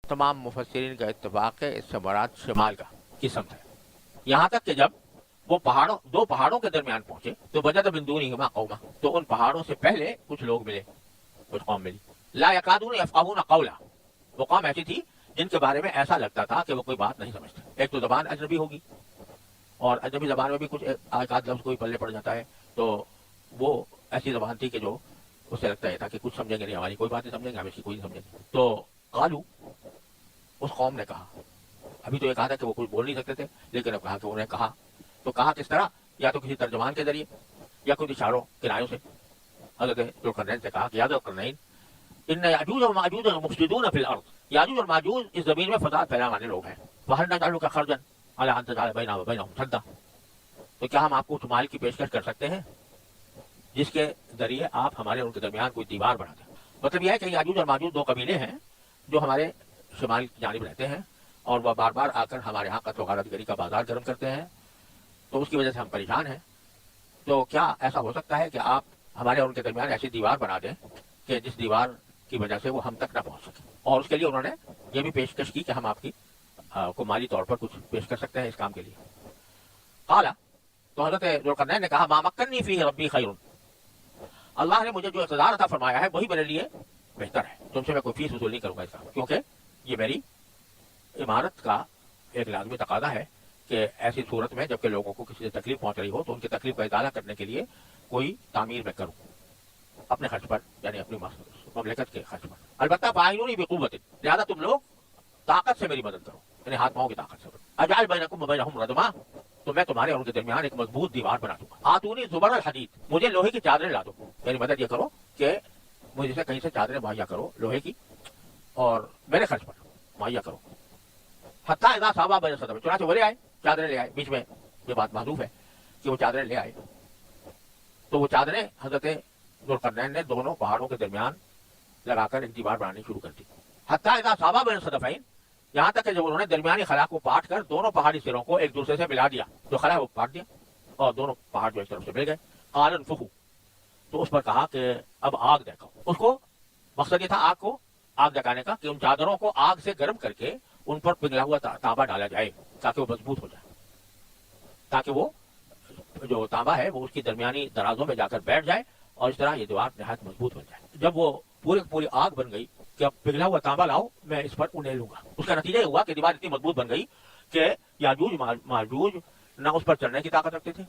तमाम मुफस्सिरीन का इत्तफाक है इससे मुराद शिमाल का किस्म है। यहाँ तक कि जब वो दो पहाड़ों के दरमियान पहुंचे तो वजद मिन दूनिहिमा कौमा, तो उन पहाड़ों से पहले कुछ लोग मिले, कुछ कौम मिली। ला यकादून यफ़क़हून क़ौला, वो कौम ऐसी थी जिनके बारे में ऐसा लगता था कि वो कोई बात नहीं समझते। एक तो जबान अजनबी होगी, और अजनबी जबान में भी कुछ आयत लफ्ज़ कोई पल्ले पड़ जाता है, तो वो ऐसी जबान थी कि जो उससे लगता है था कि कुछ समझेंगे नहीं, हमारी कोई बात नहीं समझेंगे, हम इसकी कोई नहीं समझेंगे। तो कालू, उस कौम ने कहा, अभी तो ये कहा था कि वो कुछ बोल नहीं सकते थे, लेकिन अब कहा कि उन्हें कहा, तो कहा किस तरह, या तो किसी तर्जुमान के जरिए या कुछ इशारों किनायों से। हज़रत ज़ुल्क़रनैन से कहा कि या ज़ुल्क़रनैन, इन्ना याजूज और माजूज मुफ़सिदून फ़िल अर्ज़, याजूज और माजूज इस ज़मीन में फ़साद फैलाने वाले लोग हैं। वहल नजअलुका खर्जन अला अन तजअल बैना व बैनहुम सद्दा, तो क्या हम आपको उस माल की पेशकश कर सकते हैं जिसके जरिए आप हमारे उनके दरमियान कोई दीवार बना दें। मतलब यह है कि याजूज और माजूज दो कबीले हैं जो हमारे शिमाल की जानिब रहते हैं, और वह बार बार आकर हमारे यहाँ कत्ल गारतगरी का बाजार गर्म करते हैं, तो उसकी वजह से हम परेशान हैं। तो क्या ऐसा हो सकता है कि आप हमारे और उनके दरमियान ऐसी दीवार बना दें कि जिस दीवार की वजह से वो हम तक न पहुंच सके। और उसके लिए उन्होंने ये भी पेशकश की कि हम आपकी को माली तौर पर कुछ पेश कर सकते हैं इस काम के लिए। काला, तो हज़रत ज़ुल्क़रनैन ने कहा, मा मक्कन्नी फ़ीह रब्बी खैरुन, अल्लाह ने मुझे जो इक़्तिदार अता फरमाया है वही मेरे लिए बेहतर है। तुमसे मैं कोई फीस वसूल नहीं करूंगा इसका, क्योंकि ये मेरी इमारत का एक लाज़मी तकाज़ा है कि ऐसी सूरत में जबकि लोगों को किसी से तकलीफ पहुंच रही हो तो उनकी तकलीफ का इज़ाला करने के लिए कोई तामीर मैं करूँ अपने खर्च पर, यानी अपनी ममलिकत के खर्च पर। अलबत्ता फ़ाइनूनी बिक़ुव्वतिन, लिहाजा तुम लोग ताकत से मेरी मदद करो, यानी हाथ पाँव की ताकत से। अजअल बैनकुम व बैनहुम रदमा, तो मैं तुम्हारे और उनके दरमियान एक मजबूत दीवार बना दूंगा। आतूनी ज़ुबरल हदीद, मुझे लोहे की चादरें ला दो, यानी मदद ये करो कि मुझे से कहीं से चादरें मुहैया करो लोहे की, और मेरे खर्च पर मुहैया करो। हत्ता इज़ा सावा बैन सदम, चुनांचे वो ले आए, चादरें ले आए। बीच में ये बात मालूम है कि वो चादरें ले आए, तो वो चादरें हज़रत ज़ुल्क़रनैन ने दोनों पहाड़ों के दरमियान लगाकर एक दीवार बनानी शुरू कर दी। हत्ता इज़ा सावा बैन सदफ़ैन, यहाँ तक कि जब उन्होंने दरमियानी खला को पाट कर दोनों पहाड़ी सिरों को एक दूसरे से मिला दिया, जो खला है वो पाट दिया और दोनों पहाड़ जो एक तरफ से मिल गए। कालन फुहू, तो उस पर कहा कि अब आग देखो। उसको मकसद ये था आग को आग जगाने का कि उन चादरों को आग से गर्म करके उन पर पिघला हुआ तांबा डाला जाए ताकि वो मजबूत हो जाए, ताकि वो जो तांबा है वो उसकी दरमियानी दराजों में जाकर बैठ जाए और इस तरह ये दीवार नहायत मजबूत बन जाए। जब वो पूरी आग बन गई कि अब पिघला हुआ तांबा लाओ, मैं इस पर उन्हें लूंगा, उसका नतीजा हुआ कि दीवार इतनी मजबूत बन गई कि याजूज माजूज न उस पर चढ़ने की ताकत रखते थे